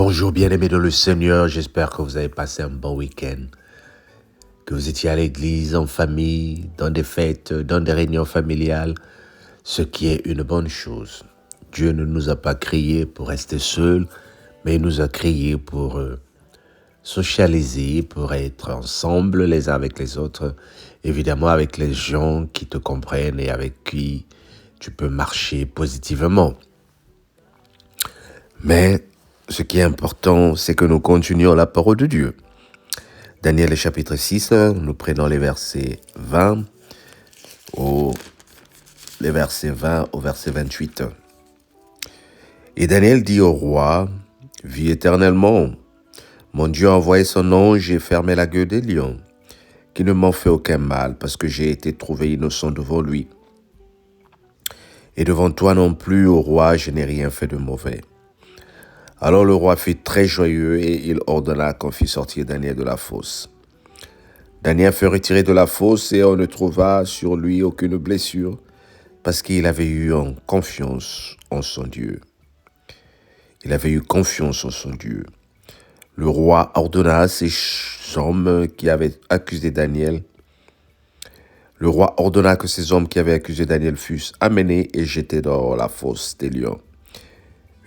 Bonjour bien-aimés dans le Seigneur, j'espère que vous avez passé un bon week-end, que vous étiez à l'église, en famille, dans des fêtes, dans des réunions familiales, ce qui est une bonne chose. Dieu ne nous a pas créés pour rester seuls, mais il nous a créés pour socialiser, pour être ensemble les uns avec les autres, évidemment avec les gens qui te comprennent et avec qui tu peux marcher positivement. Mais ce qui est important, c'est que nous continuions la parole de Dieu. Daniel chapitre 6, nous prenons les versets 20 au verset 28. Et Daniel dit au roi, « Vis éternellement, mon Dieu a envoyé son ange et fermé la gueule des lions, qui ne m'ont fait aucun mal, parce que j'ai été trouvé innocent devant lui. Et devant toi non plus, ô roi, je n'ai rien fait de mauvais. » Alors le roi fut très joyeux et il ordonna qu'on fît sortir Daniel de la fosse. Daniel fut retiré de la fosse et on ne trouva sur lui aucune blessure parce qu'il avait eu confiance en son Dieu. Il avait eu confiance en son Dieu. Le roi ordonna à ces hommes qui avaient accusé Daniel. Le roi ordonna que ces hommes qui avaient accusé Daniel fussent amenés et jetés dans la fosse des lions.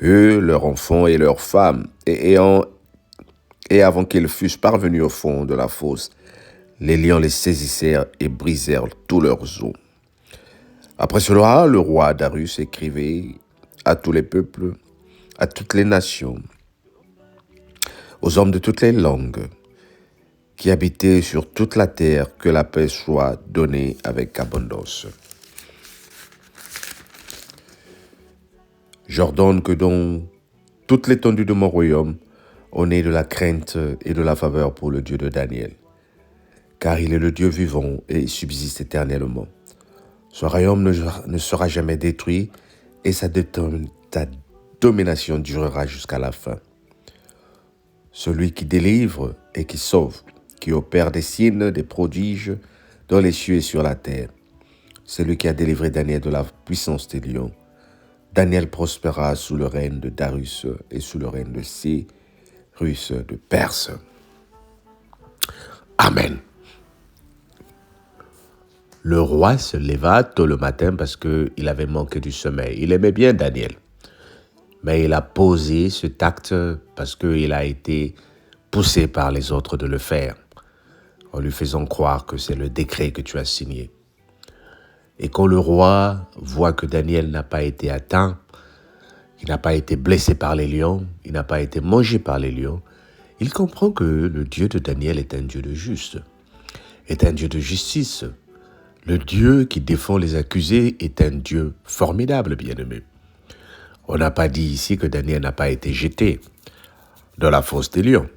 Eux, leurs enfants et leurs femmes, et avant qu'ils fussent parvenus au fond de la fosse, les lions les saisissèrent et brisèrent tous leurs os. Après cela, le roi Darius écrivait à tous les peuples, à toutes les nations, aux hommes de toutes les langues, qui habitaient sur toute la terre, que la paix soit donnée avec abondance. J'ordonne que dans toute l'étendue de mon royaume, on ait de la crainte et de la faveur pour le Dieu de Daniel, car il est le Dieu vivant et il subsiste éternellement. Son royaume ne sera jamais détruit et sa domination durera jusqu'à la fin. Celui qui délivre et qui sauve, qui opère des signes, des prodiges dans les cieux et sur la terre, c'est lui qui a délivré Daniel de la puissance des lions. Daniel prospéra sous le règne de Darius et sous le règne de Cyrus de Perse. Amen. Le roi se leva tôt le matin parce qu'il avait manqué du sommeil. Il aimait bien Daniel. Mais il a posé cet acte parce qu'il a été poussé par les autres de le faire, en lui faisant croire que c'est le décret que tu as signé. Et quand le roi voit que Daniel n'a pas été atteint, il n'a pas été blessé par les lions, il n'a pas été mangé par les lions, il comprend que le Dieu de Daniel est un Dieu de juste, est un Dieu de justice. Le Dieu qui défend les accusés est un Dieu formidable, bien-aimé. On n'a pas dit ici que Daniel n'a pas été jeté dans la fosse des lions.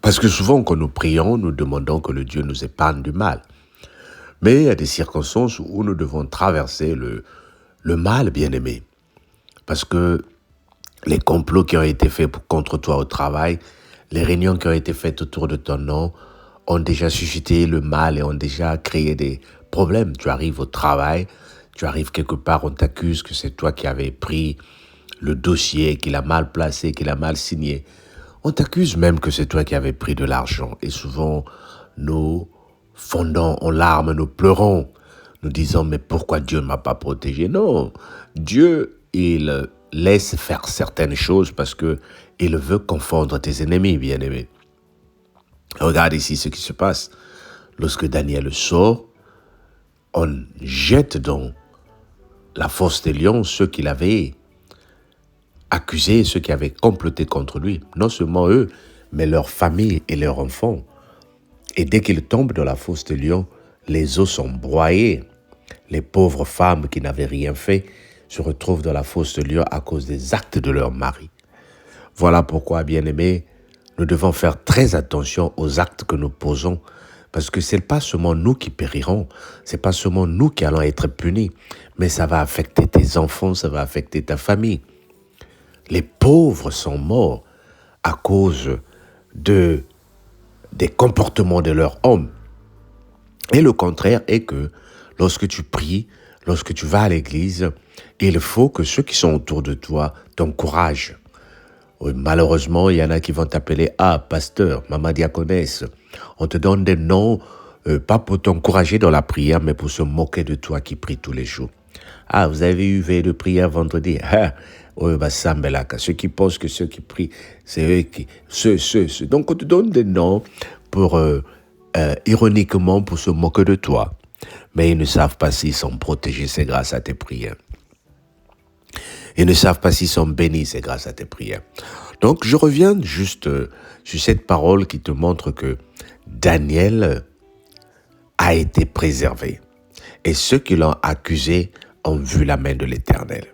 Parce que souvent, quand nous prions, nous demandons que le Dieu nous épargne du mal. Mais il y a des circonstances où nous devons traverser le mal, bien-aimé. Parce que les complots qui ont été faits contre toi au travail, les réunions qui ont été faites autour de ton nom, ont déjà suscité le mal et ont déjà créé des problèmes. Tu arrives au travail, tu arrives quelque part, on t'accuse que c'est toi qui avais pris le dossier, qu'il a mal placé, qu'il a mal signé. On t'accuse même que c'est toi qui avais pris de l'argent. Et souvent, nous fondons en larmes, nous pleurons, nous disons, mais pourquoi Dieu ne m'a pas protégé? Non, Dieu, il laisse faire certaines choses parce qu'il veut confondre tes ennemis, bien-aimés. Regarde ici ce qui se passe. Lorsque Daniel sort, on jette dans la fosse des lions ceux qui l'avaient accusé, ceux qui avaient comploté contre lui. Non seulement eux, mais leur famille et leurs enfants. Et dès qu'ils tombent dans la fosse des lions, les os sont broyés. Les pauvres femmes qui n'avaient rien fait se retrouvent dans la fosse des lions à cause des actes de leur mari. Voilà pourquoi, bien-aimés, nous devons faire très attention aux actes que nous posons, parce que ce n'est pas seulement nous qui périrons, ce n'est pas seulement nous qui allons être punis, mais ça va affecter tes enfants, ça va affecter ta famille. Les pauvres sont morts à cause des comportements de leurs hommes. Et le contraire est que lorsque tu pries, lorsque tu vas à l'église, il faut que ceux qui sont autour de toi t'encouragent. Oui, malheureusement, il y en a qui vont t'appeler pasteur, maman diaconesse. On te donne des noms, pas pour t'encourager dans la prière, mais pour se moquer de toi qui prie tous les jours. Ah, vous avez eu veille de prière vendredi. Ah, oui, bah, Sambelaka. Ceux qui pensent que ceux qui prient, c'est eux qui... Ceux. Donc, on te donne des noms pour, ironiquement, pour se moquer de toi. Mais ils ne savent pas s'ils sont protégés, c'est grâce à tes prières. Ils ne savent pas s'ils sont bénis, c'est grâce à tes prières. Donc, je reviens juste sur cette parole qui te montre que Daniel a été préservé. Et ceux qui l'ont accusé ont vu la main de l'Éternel.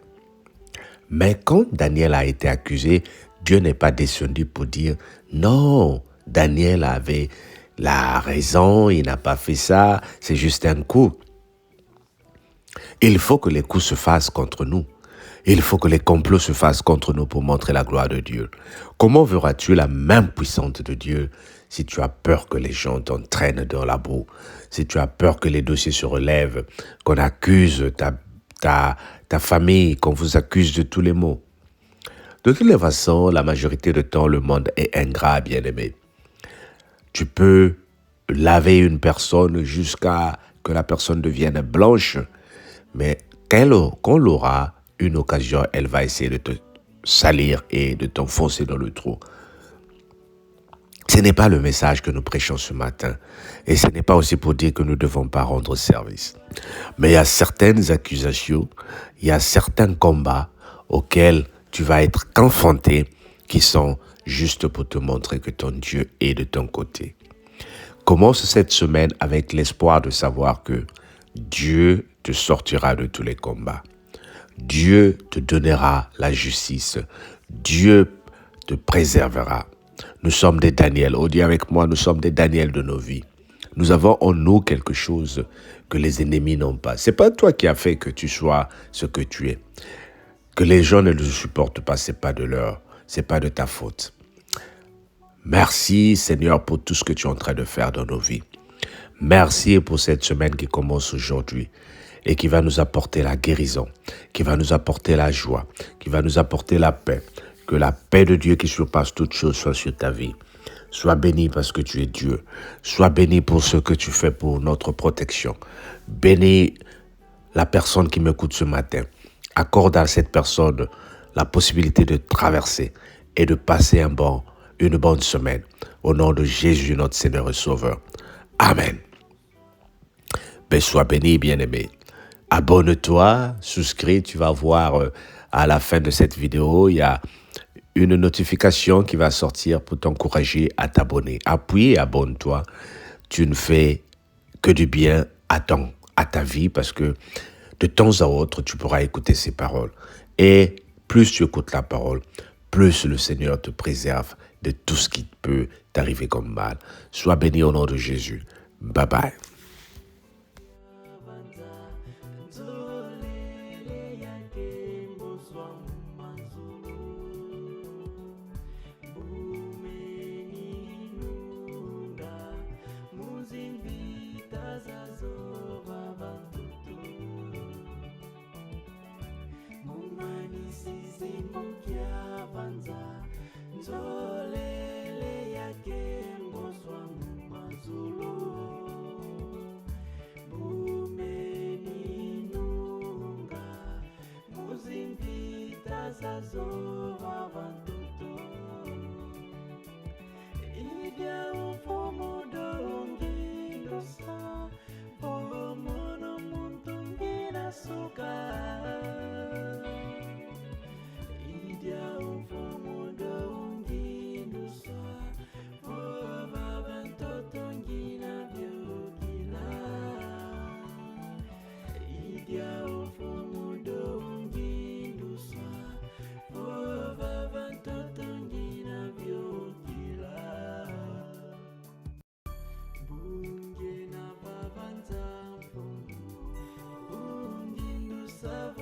Mais quand Daniel a été accusé, Dieu n'est pas descendu pour dire « Non, Daniel avait la raison, il n'a pas fait ça, c'est juste un coup. » Il faut que les coups se fassent contre nous. Il faut que les complots se fassent contre nous pour montrer la gloire de Dieu. Comment verras-tu la main puissante de Dieu si tu as peur que les gens t'entraînent dans la boue, si tu as peur que les dossiers se relèvent, qu'on accuse ta famille, qu'on vous accuse de tous les maux? De toutes les façons, la majorité du temps, le monde est ingrat, bien-aimé. Tu peux laver une personne jusqu'à que la personne devienne blanche, mais quand elle aura une occasion, elle va essayer de te salir et de t'enfoncer dans le trou. Ce n'est pas le message que nous prêchons ce matin. Et ce n'est pas aussi pour dire que nous ne devons pas rendre service. Mais il y a certaines accusations, il y a certains combats auxquels tu vas être confronté qui sont juste pour te montrer que ton Dieu est de ton côté. Commence cette semaine avec l'espoir de savoir que Dieu te sortira de tous les combats. Dieu te donnera la justice. Dieu te préservera. Nous sommes des Daniel. Oh, dis avec moi, nous sommes des Daniel de nos vies. Nous avons en nous quelque chose que les ennemis n'ont pas. C'est pas toi qui as fait que tu sois ce que tu es. Que les gens ne le supportent pas, c'est pas de ta faute. Merci Seigneur pour tout ce que tu es en train de faire dans nos vies. Merci pour cette semaine qui commence aujourd'hui et qui va nous apporter la guérison, qui va nous apporter la joie, qui va nous apporter la paix. Que la paix de Dieu qui surpasse toute chose soit sur ta vie. Sois béni parce que tu es Dieu. Sois béni pour ce que tu fais pour notre protection. Bénis la personne qui m'écoute ce matin. Accorde à cette personne la possibilité de traverser et de passer une bonne semaine. Au nom de Jésus, notre Seigneur et Sauveur. Amen. Ben, sois béni, bien-aimé. Abonne-toi, souscris, tu vas voir à la fin de cette vidéo, il y a une notification qui va sortir pour t'encourager à t'abonner. Appuie et abonne-toi. Tu ne fais que du bien à ta vie parce que de temps à autre, tu pourras écouter ces paroles. Et plus tu écoutes la parole, plus le Seigneur te préserve de tout ce qui peut t'arriver comme mal. Sois béni au nom de Jésus. Bye bye. Serve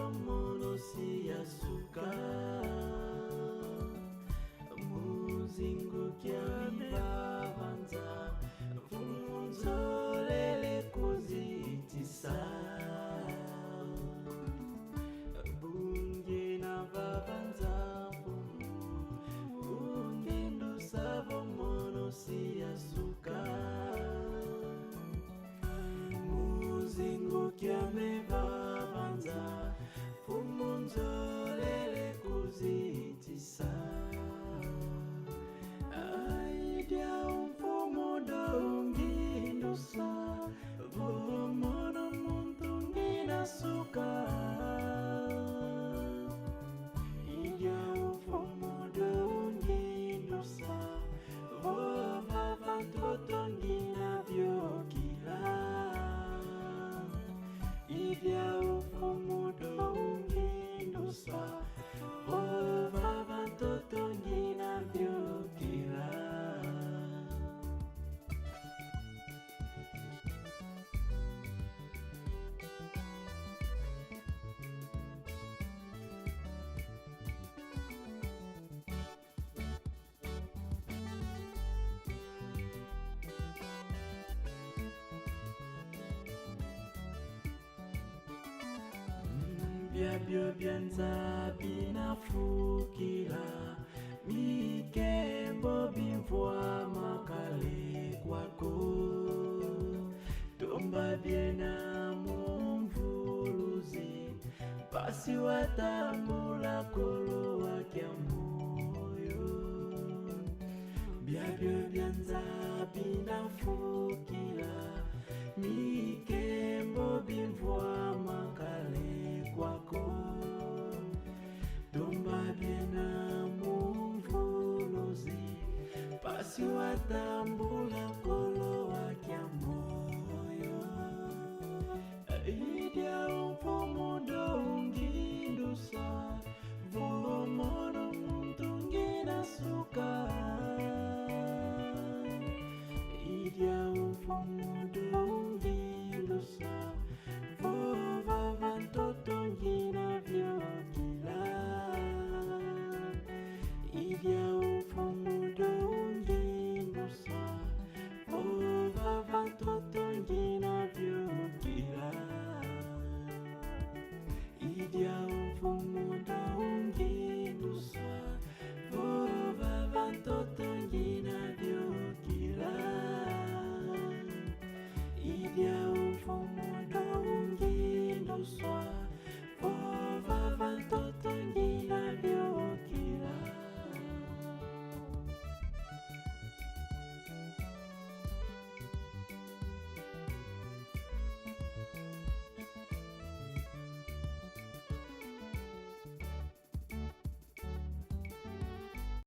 byabyo byanza binafukila mikembo bimvwa makale kwako tomba byena mumvuluzi basi watambula kolo wakya moyo byabyo byanza binafukila mikembo bimvwa makale kwako tomba byena mumvuluzi basi watambula kolo